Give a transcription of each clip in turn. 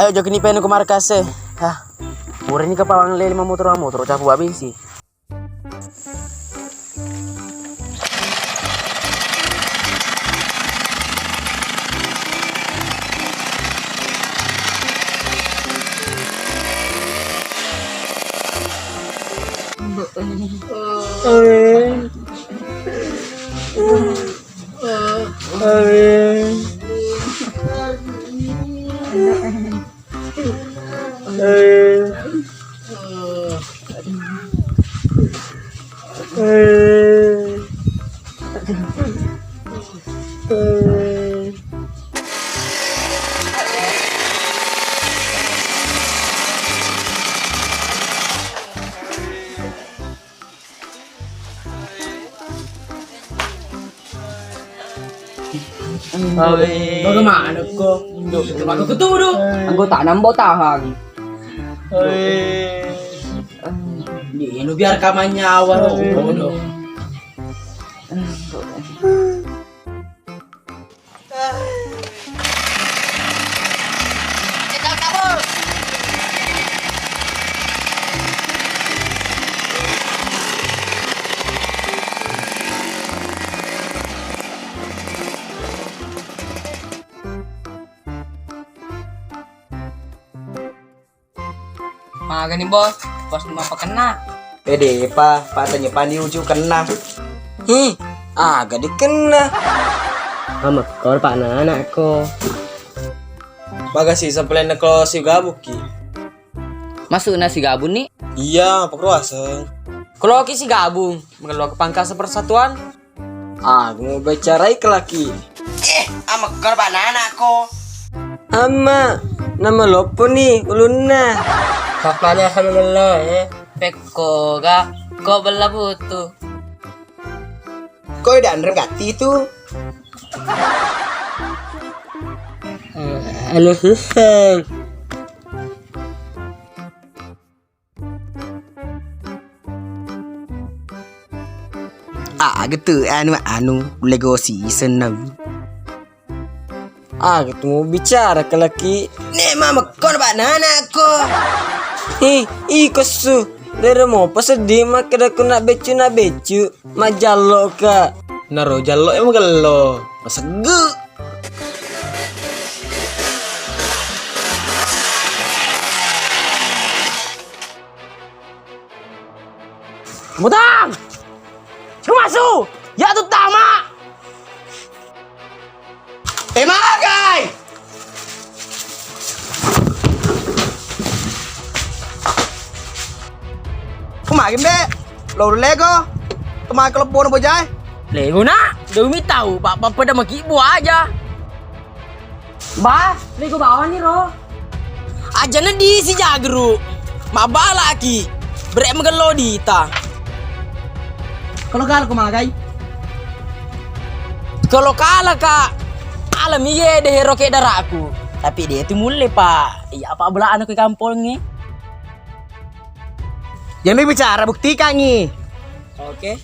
Ayo joki ni penu ke markas eh. Hah. Murah ni kapal lele 5 motor capu habis sih. Bagaimana kok? Coba kau ketuduh. Anggota nambah tahan. Ini biar kaman nyawa bodoh. Maga nih bos apa kena? Pede pa, patanya pandi uju kena. Agak dikena. Ama kau pak anak ko. Bagasi sampai nak kalau si gabuk ki. Masuk nasi gabung nih. Iya, apa keruasan? Kalau ki si gabung, mengeluar ke pangkasa persatuan. Mau bicarai ke laki. Ama kau pak anak ko. Ama, nama lopo nih, ulunna. Kakaknya sama melo Peko ga, kau bela butuh. Kau udah andre gati itu? Anu susah. Gitu, anu, Lego season gitu mau bicara ke laki. Nih mama, kau nak anakku. Kosu. Dari mau pas sedih mak kada aku nak becu majalo ka. Naro jalo emang gelo. Masegu. Mutang. Cuma masuk. Ya tu tama. Magai. Kemarin be, lo lego, kemarin kelepon bojai. Lego nak. Demi tahu bapak pada maki buah aja. Bah, Lego bawa nih roh. Aja di si jagru. Maba lagi. Brek megelo dita. Kalau kalah kumagai. Kalau kalah kak, alam iya deh hero kayak darahku. Tapi dia itu mulai pak. Iya apa belah anak ke kampung nih? Jangan bicara buktikan nih. Oke.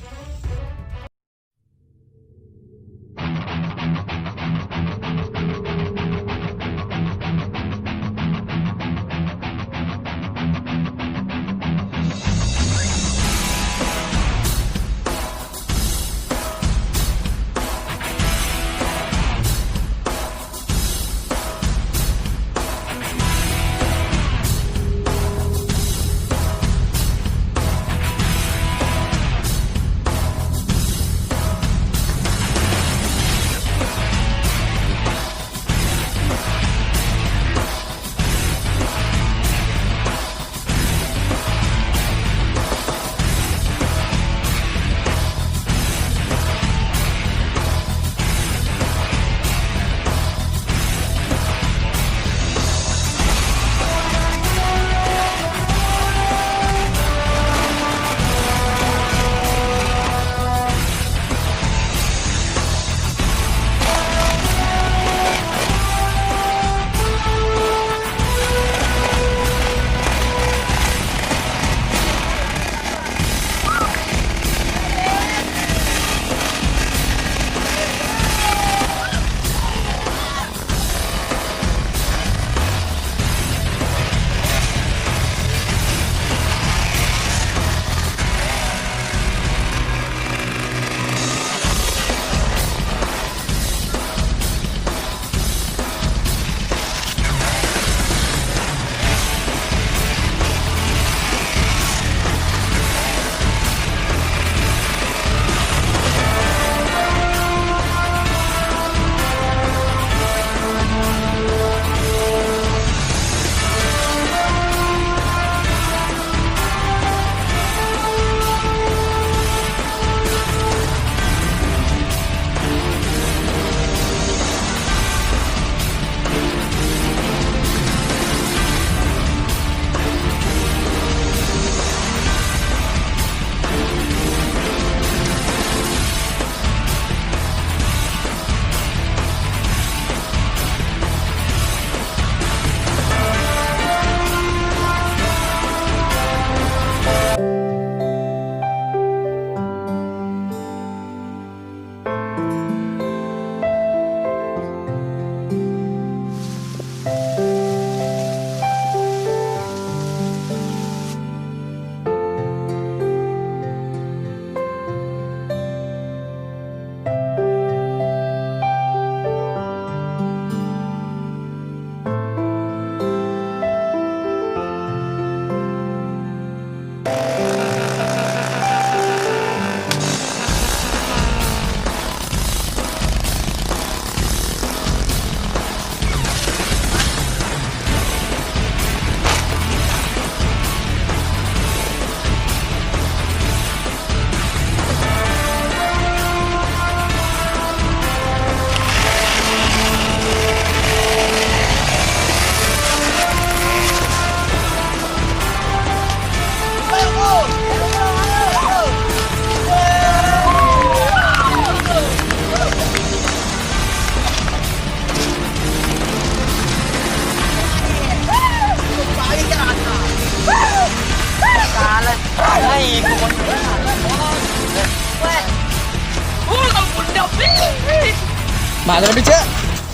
Malah udah cek.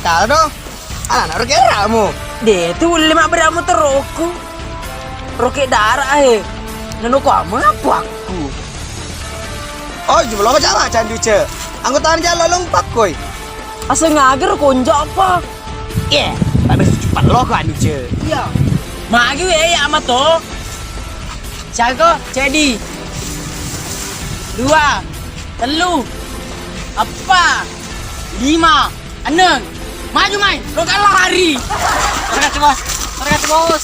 Kalau dong. Anak roke ramu. Dia tu lima beramu teroku. Roke darah Nano ko amo apa aku. Oh, jumlah macam-macam dia cek. Angkutan jalan lompat koi. Asa ngager konjo apa? Tapi cepat lo kan dia cek. Iya. Magi ya ama to. Siaga jadi. 2 3 4 5 6 maju main lo kalah hari. Terima bos.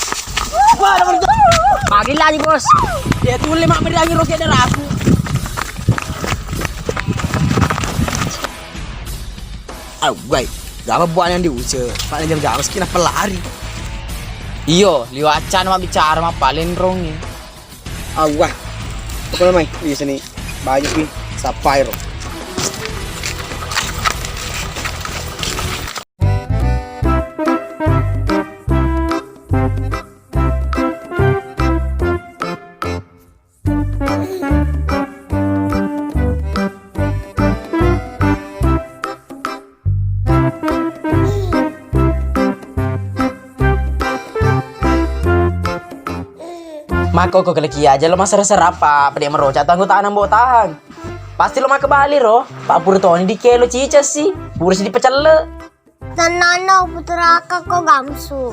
Pagi lagi bos. Dia tuh 5 berani roket dari aku. Guys, gak apa buat yang diuce. Paling jam meski nak pelari. Iyo, liwacan mah bicara mah paling rong. Wah. Apa namanya? Di sini banyak nih sapphire. Mako kok lagi aja lo masa rasa apa? Pada merocat tangguh tahan mbok tahan. Pasti lo mak kembali ro. Pak Purtoni di kelo cica sih. Burus di pecel le. Tanano putraka ko gamsu.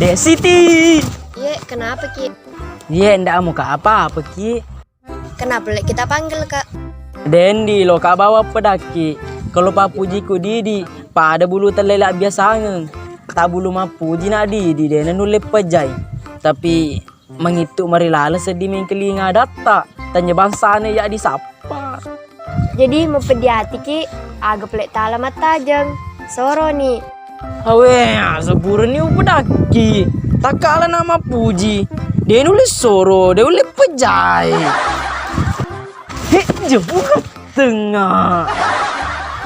Dek Siti. Ye, kenapa Ki? Ye, ndak mau ke apa-apa Ki. Kenapa lek kita panggil Kak? Dendi lo kak bawa pedaki. Kalau pak puji ku Didi, pak ada bulu terlelak biasanya. Tak bulu mapuji nak Didi, dia nulip pejai. Tapi mengituk mari lala sedih mengkelinga data. Tanya bangsana ya disapa. Jadi mau pediati Ki, agak pelek tala mata jeng. Soro nih. Awe, sepura ni pedaki. Tak kalah nama puji. Dia nulis soro, dia nulis pejai. Jepuk tengah.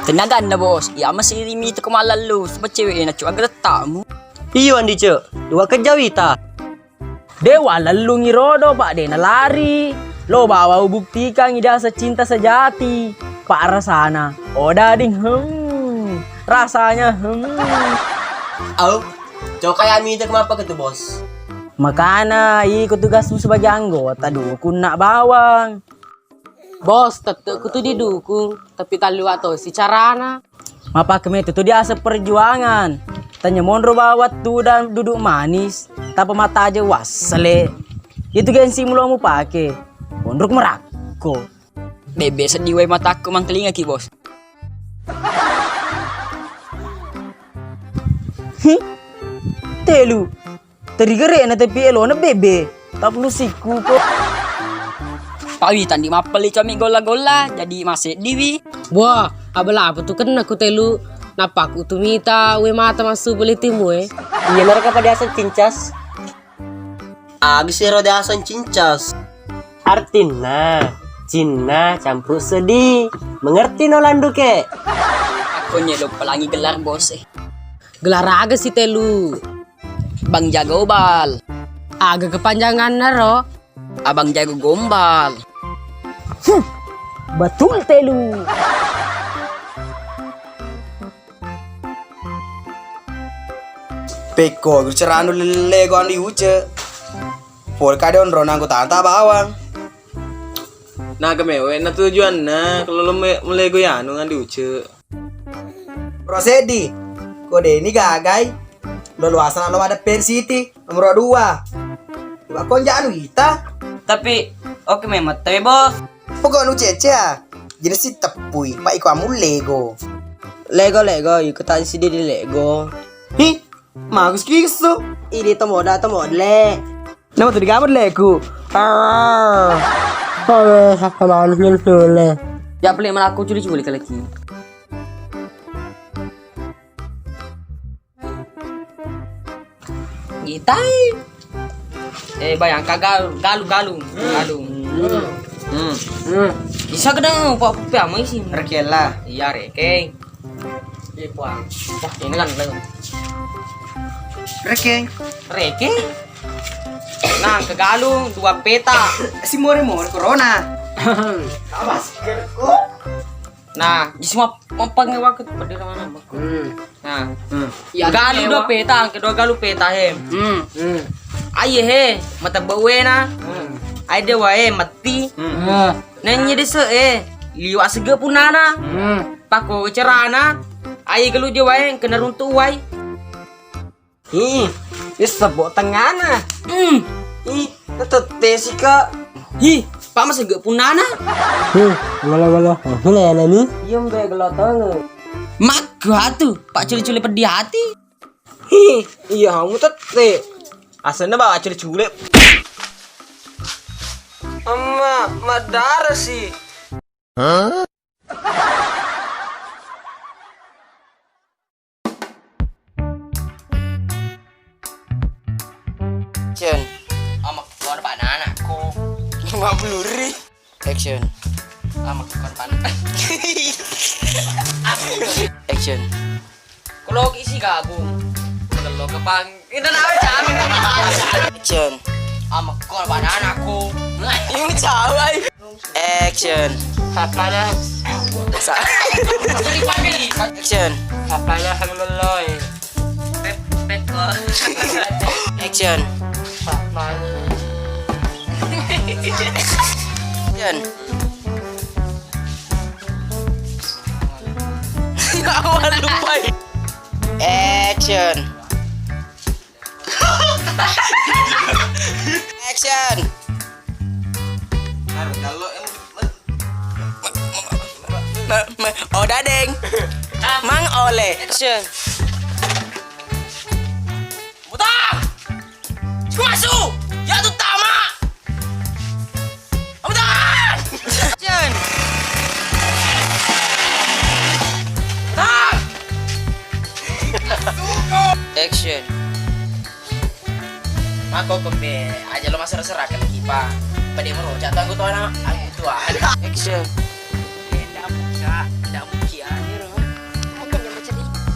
Tenaga anda bos. Ya masih rimi tu kemalan lu. Sebab cewek nak cuak geretakmu. Iyo andi cek. Dua kerja wita. Dewa lalu ngirodo pak dena lari. Lo bawa buktikan ida secinta sejati. Pak rasana. Oda ding rasanya Coba kayak minta kenapa gitu bos? Makana ikut tugasmu sebagai anggota dukun nak bawang. Bos, tetep ku tu didukung. Tapi kalau atau si carana. Mapa keme itu dia asap perjuangan. Tanya monro bawa tu dan duduk manis. Tanpa mata aja wasle. Itu gensi mulu mau pakai. Mondruk merako. Bebe sedih way mataku mang telinga ki bos. Telu. Terigere na tapi elo na bebe. Tapno siku ko. Pawitan di mapeli kami gola-gola jadi masih diwi. Wah, abala apa tu kena aku telu napak utumita we mata masuk boleh timu Iya mereka pada asan cincas. Abis roda asan cincas. Artina, Cina campur sedih. Mengerti no landu ke? Aku nyelok pelangi gelar bos gelar aga si telu Bang Jago Bal. aga kepanjangan naro Abang Jago Gombal. Betul telu. Peko cerano lele ko andi uce. Por kade on ronang ko tanta bawang. Nah kemewe na tujuan na kalau lo melego ya anu ngan diuce. Prosedi. Kode ini gagai. Lo luasan lo ada Pen City nomor 2. Iba kon janu kita. Tapi oke memang tapi bos. Pokok nu cece ya. Jadi si tepui. Pak iku amu Lego. Lego ikut aja sih di Lego. Hi. Magus kisu. Ini tomoda tomodle. Nama tuh di kamar Lego. Ya beli mana aku curi-curi lagi. time. Bayang galu. Bisa kedang pak piamai sih. Rekela. Iya reke. Iya puang. Wah ini kan lagi. Reke. Nah kegalu 2 peta. Si more corona. Awas kerko. Nah semua mempanggil waktu pada mana. Nah. Ya Galu 2 peta, kedua galu peta he. Aye he, mata bawena. Aye de wae mati. Nanya dese liu asege punana. Pako cerana. Aye galu de wae kena runtuh wae. Sebok tengana. Tetep sih kak. Pak mas sege punana. Gala. Gala nih. Iyem be gelotong. Mak tuh, Pak culi-culi pedih hati. Iya kamu tete. Asalnya bawa culi-culi. Madara sih. Action. Amak kawan Pak anakku. 50 Action. Amak kawan Pak anak. Action. Kalau isi gabung. Kalau kepang, kita nak jamin. Action. Amak kawan Pak anakku. Yung caway. Action. Hapana. Action. Hapana hamloy. Pep ko. Action. Action. Awal lupa. Action. Action. Oh dadeng. Mang oleh. Action. Butang. Masuk. Ya tu tama. Butang. Action. Butang. Action. Aku kembe aja lo masih serah ke kipa. Pada yang merojak tuh aku tuh anak itu ada. Action. Tidak mungkin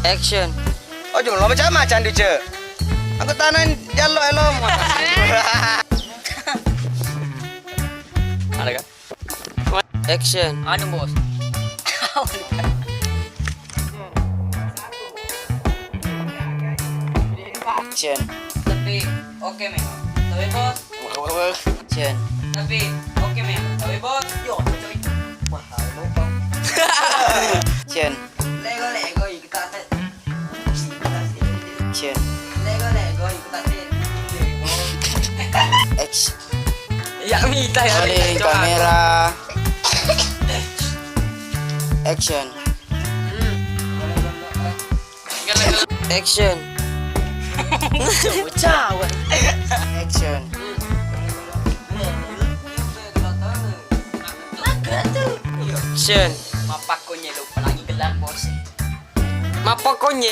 Action. Oh jom lo macam di ce. Aku tanan jalo elom. Ada kan? Action. Ada bos. Action. Tapi oke men. Tapi bos. Action. Tapi oke men. Tapi bos. Yo. Action. Lego kita tet. Action. Lego kita tet. Action. Ya minta ya. Rolling kamera. Action. Action. Action. Action. Mapakonye lupa lagi gelar bos. Mapakonye.